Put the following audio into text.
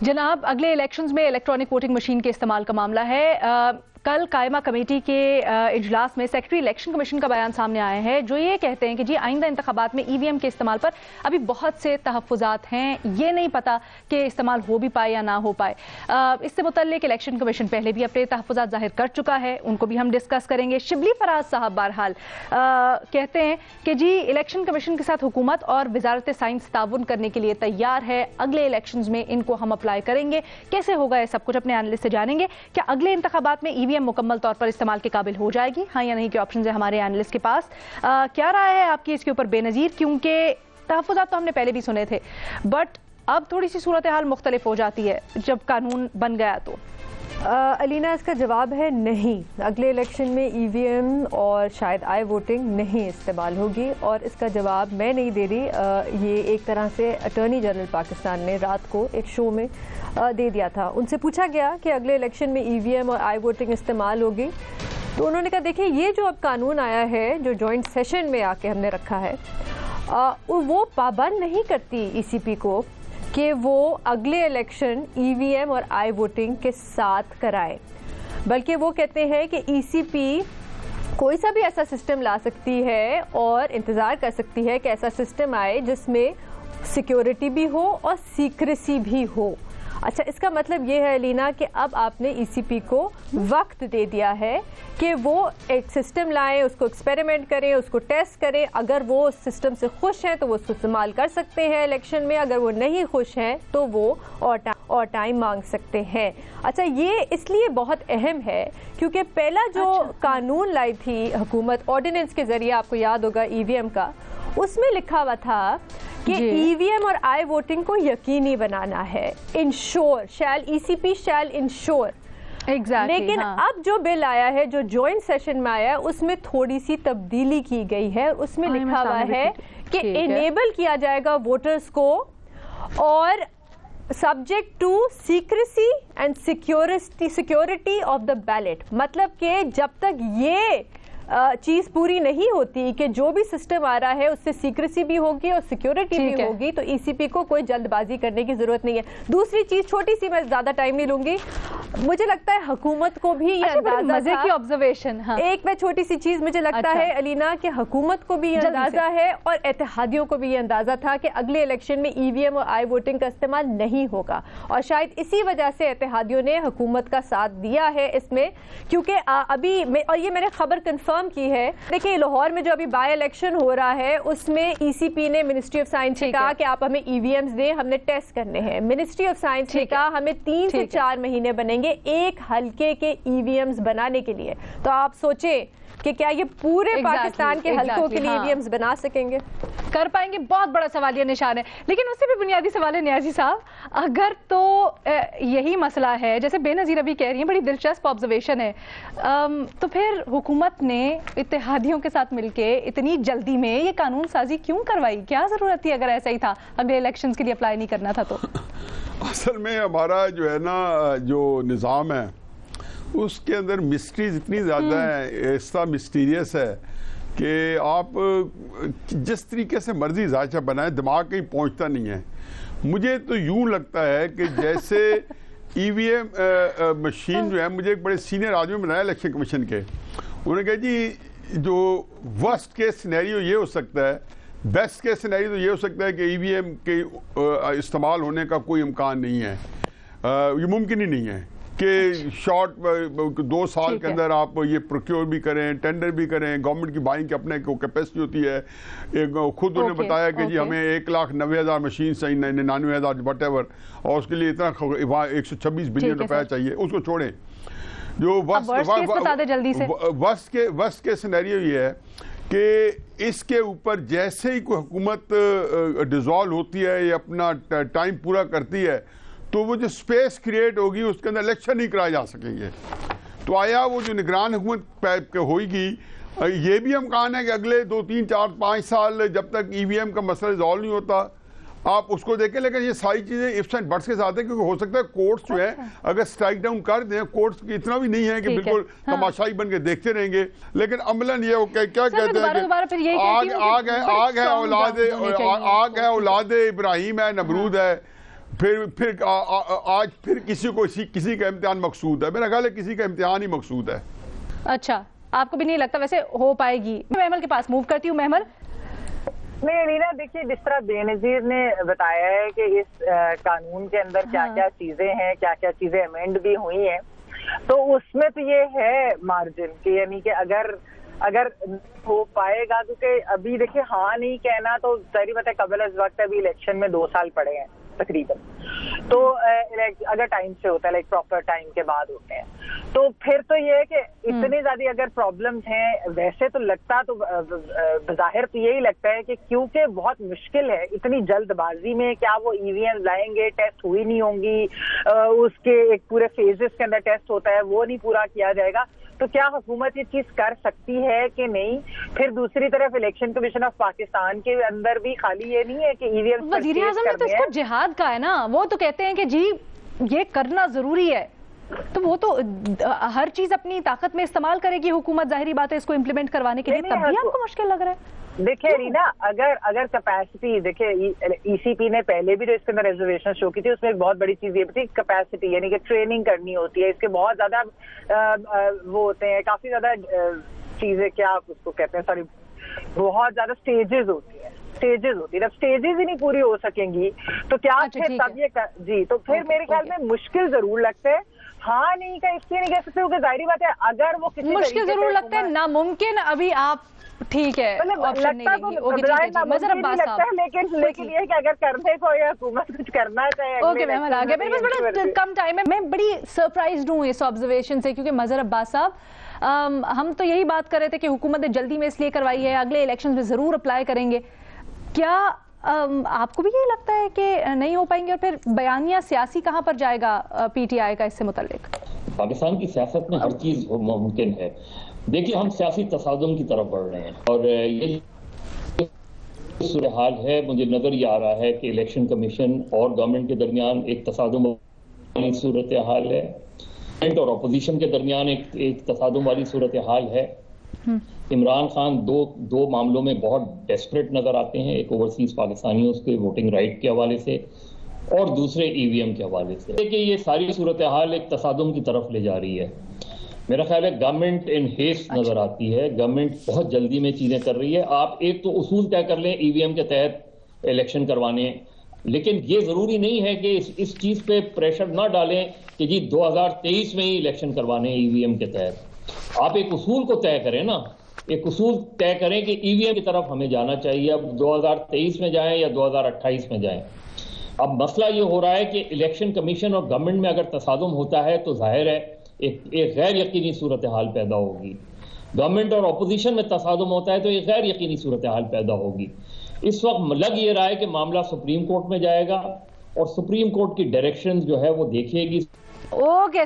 जनाब, अगले इलेक्शंस में इलेक्ट्रॉनिक वोटिंग मशीन के इस्तेमाल का मामला है। कल कायमा कमेटी के इजलास में सेक्रेटरी इलेक्शन कमीशन का बयान सामने आया है, जो ये कहते हैं कि जी आइंदा इंतखाबात में ईवीएम के इस्तेमाल पर अभी बहुत से तहफ़्फ़ुज़ात हैं। ये नहीं पता कि इस्तेमाल हो भी पाए या ना हो पाए। इससे मुतल्लिक इलेक्शन कमीशन पहले भी अपने तहफ़्फ़ुज़ात जाहिर कर चुका है, उनको भी हम डिस्कस करेंगे। शिबली फराज साहब बहरहाल कहते हैं कि जी इलेक्शन कमीशन के साथ हुकूमत और वजारत साइंस ताउन करने के लिए तैयार है। अगले इलेक्शन में इनको हम अप्लाई करेंगे। कैसे होगा ये सब कुछ अपने एनालिस्ट से जानेंगे। क्या अगले इंतखाबात में ईवीएम मुकम्मल तौर पर इस्तेमाल के काबिल हो जाएगी, हाँ या नहीं के ऑप्शन है हमारे एनालिस्ट के पास। क्या राय है आपकी इसके ऊपर बेनजीर, क्योंकि तहफ़्फ़ुज़ात तो हमने पहले भी सुने थे, बट अब थोड़ी सी सूरत हाल मुख्तलिफ हो जाती है जब कानून बन गया। तो अलीना, इसका जवाब है नहीं। अगले इलेक्शन में ईवीएम और शायद आई वोटिंग नहीं इस्तेमाल होगी, और इसका जवाब मैं नहीं दे रही। ये एक तरह से अटॉर्नी जनरल पाकिस्तान ने रात को एक शो में दे दिया था। उनसे पूछा गया कि अगले इलेक्शन में ईवीएम और आई वोटिंग इस्तेमाल होगी, तो उन्होंने कहा देखिए ये जो अब कानून आया है, जो जॉइंट सेशन में आके हमने रखा है, वो पाबंद नहीं करती ईसीपी को कि वो अगले इलेक्शन ईवीएम और आई वोटिंग के साथ कराए, बल्कि वो कहते हैं कि ईसीपी कोई सा भी ऐसा सिस्टम ला सकती है और इंतज़ार कर सकती है कि ऐसा सिस्टम आए जिसमें सिक्योरिटी भी हो और सीक्रेसी भी हो। अच्छा, इसका मतलब ये है अलीना कि अब आपने ईसीपी को वक्त दे दिया है कि वो एक सिस्टम लाएं, उसको एक्सपेरिमेंट करें, उसको टेस्ट करें। अगर वो उस सिस्टम से खुश हैं तो वो उसको इस्तेमाल कर सकते हैं इलेक्शन में, अगर वो नहीं खुश हैं तो वो और टाइम मांग सकते हैं। अच्छा, ये इसलिए बहुत अहम है क्योंकि पहला जो कानून लाई थी हुकूमत ऑर्डिनेंस के जरिए, आपको याद होगा ईवीएम का, उसमें लिखा हुआ था कि ईवीएम और आई वोटिंग को यकीनी बनाना है। इंश्योर शैल, ईसीपी शैल इंश्योर। लेकिन अब जो बिल आया है, जो जॉइंट सेशन में आया है, उसमें थोड़ी सी तब्दीली की गई है। उसमें लिखा हुआ है कि इनेबल किया जाएगा वोटर्स को, और subject to secrecy and security of the ballot. मतलब कि जब तक ये चीज़ पूरी नहीं होती कि जो भी सिस्टम आ रहा है उससे सीक्रेसी भी होगी और सिक्योरिटी भी होगी, तो ईसीपी को कोई जल्दबाजी करने की जरूरत नहीं है। दूसरी चीज छोटी सी, मैं ज्यादा टाइम नहीं लूंगी, मुझे लगता है हुकूमत को भी ये अंदाजा, मजे की ऑब्जर्वेशन, हाँ। एक मैं छोटी सी चीज, मुझे लगता है अलीना कि हुकूमत को भी ये अंदाजा है और इत्तेहादियों को भी ये अंदाजा था कि अगले इलेक्शन में ईवीएम और आई वोटिंग का इस्तेमाल नहीं होगा, और शायद इसी वजह से इत्तेहादियों ने हुकूमत का साथ दिया है इसमें। क्योंकि अभी और ये मैंने खबर कंफर्म की है, देखिए लाहौर में जो अभी बाय इलेक्शन हो रहा है उसमें ईसीपी ने मिनिस्ट्री ऑफ साइंस से कहा कि आप हमें ईवीएम्स दें, हमने टेस्ट करने हैं। मिनिस्ट्री ऑफ साइंस ने कहा हमें 3 से 4 महीने बनेंगे एक हल्के के ईवीएम्स बनाने के लिए। तो आप सोचें कि क्या ये पूरे पाकिस्तान के हल्कों के लिए ईवीएम्स बना सकेंगे, कर पाएंगे? बहुत बड़ा सवालिया निशान है। लेकिन उससे भी बुनियादी सवाल है न्याजी साहब, अगर तो यही मसला है, जैसे बेनजीर अभी कह रही हैं, बड़ी दिलचस्प ऑब्जर्वेशन है, तो फिर हुकूमत ने इत्तेहादियों के साथ मिलके इतनी जल्दी में ये कानून साजी क्यों करवाई? क्या जरूरत थी अगर ऐसा ही था, अगले इलेक्शंस के लिए अप्लाई नहीं करना था? तो असल में हमारा जो है ना, जो निज़ाम है उसके अंदर मिस्ट्रीज इतनी ज़्यादा है, ऐसा मिस्टीरियस है कि आप जिस तरीके से मर्जी जायचा बनाए, दिमाग कहीं पहुंचता नहीं है। मुझे तो यूं लगता है कि जैसे ईवीएम मशीन जो है, मुझे एक बड़े सीनियर आदमी बनाया इलेक्शन कमीशन के, उन्होंने कहा जी जो वर्स्ट केस सिनेरियो ये हो सकता है, बेस्ट केस सिनेरियो तो ये हो सकता है कि ईवीएम के इस्तेमाल होने का कोई इम्कान नहीं है, ये मुमकिन ही नहीं है कि शॉर्ट 2 साल के अंदर आप ये प्रोक्योर भी करें, टेंडर भी करें। गवर्नमेंट की बाइंग की अपने को कैपेसिटी होती है। एक खुद उन्होंने बताया कि जी हमें 1,90,000 मशीन चाहिए, 99,000 वट एवर, और उसके लिए इतना 126 बिलियन रुपया चाहिए। उसको छोड़ें, जो वर्स्ट के सिनेरियो ये है कि इसके ऊपर जैसे ही कोई हुकूमत डिसॉल्व होती है या अपना टाइम पूरा करती है, तो वो जो स्पेस क्रिएट होगी उसके अंदर इलेक्शन नहीं कराए जा सकेंगे। तो आया वो जो निगरान हुकूमत होगी, ये भी इम्कान है कि अगले 2, 3, 4, 5 साल जब तक ईवीएम का मसला रिजॉल्व नहीं होता आप उसको देखें। लेकिन ये सारी चीज़ें इफ्स एंड बट्स के साथ है, क्योंकि हो सकता है कोर्ट्स जो है अगर स्ट्राइक डाउन कर दें, कोर्ट्स इतना भी नहीं है कि बिल्कुल तमाशाई बन के देखते रहेंगे, लेकिन अमलन ये क्या कहते हैं कि आग है औलाद इब्राहिम है, नमरूद है, आज फिर किसी का इम्तिहान मकसूद है। मेरा ख्याल है किसी का इम्तिहान ही मकसूद है। अच्छा, आपको भी नहीं लगता वैसे हो पाएगी? महमल के पास मूव करती हूँ। महमल। नहीं रीना, देखिए जिस तरह बेनजीर ने बताया है कि इस कानून के अंदर क्या क्या चीजें हैं, क्या क्या चीजें अमेंड भी हुई हैं, तो उसमें तो ये है मार्जिन कि यानी कि अगर हो पाएगा, क्योंकि अभी देखिए हाँ नहीं कहना तो जाहिर बात है कबल इस वक्त अभी इलेक्शन में 2 साल पड़े हैं तकरीबन, तो अगर टाइम से होता है लाइक प्रॉपर टाइम के बाद होते हैं, तो फिर तो ये है कि इतनी ज्यादा अगर प्रॉब्लम्स हैं, वैसे तो लगता तो बज़ाहिर तो यही लगता है कि क्योंकि बहुत मुश्किल है इतनी जल्दबाजी में, क्या वो ईवीएम लाएंगे, टेस्ट हुई नहीं होंगी, उसके एक पूरे फेजेस के अंदर टेस्ट होता है वो नहीं पूरा किया जाएगा, तो क्या हुकूमत ये चीज कर सकती है कि नहीं? फिर दूसरी तरफ इलेक्शन कमीशन ऑफ पाकिस्तान के अंदर भी खाली ये नहीं है कि ईवीएम वज़ीर आज़म ने तो इसको जिहाद का है ना, वो तो कहते हैं कि जी ये करना जरूरी है, तो वो तो हर चीज अपनी ताकत में इस्तेमाल करेगी हुकूमत, जाहिरी बात है इसको इम्प्लीमेंट करवाने के लिए, तब भी आपको मुश्किल लग रहा है? देखिए रीना, अगर कैपेसिटी, देखिए ईसीपी ने पहले भी जो इसके अंदर रिजर्वेशन शो की थी उसमें एक बहुत बड़ी चीज ये थी कैपेसिटी, यानी कि ट्रेनिंग करनी होती है, इसके बहुत ज्यादा वो होते हैं, काफी ज्यादा चीजें, क्या आप उसको कहते हैं, सॉरी, बहुत ज्यादा स्टेजेस होती है, जब स्टेजेस ही नहीं पूरी हो सकेंगी तो क्या फिर तब ये जी, तो फिर मेरे ख्याल में मुश्किल जरूर लगता है। हाँ नहीं का इसलिए नहीं कह सकते क्योंकि जाहिर बात है अगर वो किसी मुश्किल जरूर लगता है, नामुमकिन अभी आप ठीक है ऑप्शन नहीं देंगी, लेकिन ये कि अगर करने को या हुकूमत कुछ करना चाहे। ओके महमल आ गया, मेरे पास बड़ा कम टाइम है, मैं बड़ी सरप्राइज्ड हूँ इस ऑब्जर्वेशन से, क्योंकि मजहर अब्बास साहब हम तो यही बात कर रहे थे कि हुकूमत ने जल्दी में इसलिए करवाई है, अगले इलेक्शन में जरूर अप्लाई करेंगे, क्या आपको भी यही लगता है कि नहीं हो पाएंगे? और फिर बयानिया सियासी कहाँ पर जाएगा पीटीआई का इससे मुताल्लिक? पाकिस्तान की सियासत में हर चीज मुमकिन है। देखिए हम सियासी तसादुम की तरफ बढ़ रहे हैं और ये सूरत हाल है, मुझे नजर ये आ रहा है कि इलेक्शन कमीशन और गवर्नमेंट के दरमियान एक तसादुम वाली सूरत हाल है, गवर्नमेंट और अपोजिशन के दरमियान एक तसादुम वाली सूरत हाल है। इमरान खान दो मामलों में बहुत डेस्परेट नजर आते हैं, एक ओवरसीज पाकिस्तानियों के वोटिंग राइट के हवाले से और दूसरे ईवीएम के हवाले से। देखिए ये सारी सूरत हाल एक तसादुम की तरफ ले जा रही है। मेरा ख्याल है गवर्नमेंट इन हेस्ट नजर आती है, गवर्नमेंट बहुत जल्दी में चीजें कर रही है। आप एक तो उसूल तय कर लें ईवीएम के तहत इलेक्शन करवाने, लेकिन ये जरूरी नहीं है कि इस चीज पे प्रेशर ना डालें कि जी 2023 में ही इलेक्शन करवाने ईवीएम के तहत। आप एक उसूल को तय करें ना, एक उसूल तय करें कि ईवीएम की तरफ हमें जाना चाहिए, अब 2023 में जाएं या 2028 में जाएं। अब मसला ये हो रहा है कि इलेक्शन कमीशन और गवर्नमेंट में अगर तसादुम होता है तो जाहिर है एक गैर यकीनी सूरत हाल पैदा होगी। गवर्नमेंट और अपोजिशन में तसादुम होता है तो एक गैर यकीनी सूरत हाल पैदा होगी। इस वक्त लग ये रहा है कि मामला सुप्रीम कोर्ट में जाएगा और सुप्रीम कोर्ट की डायरेक्शन जो है वो देखेगी। ओके।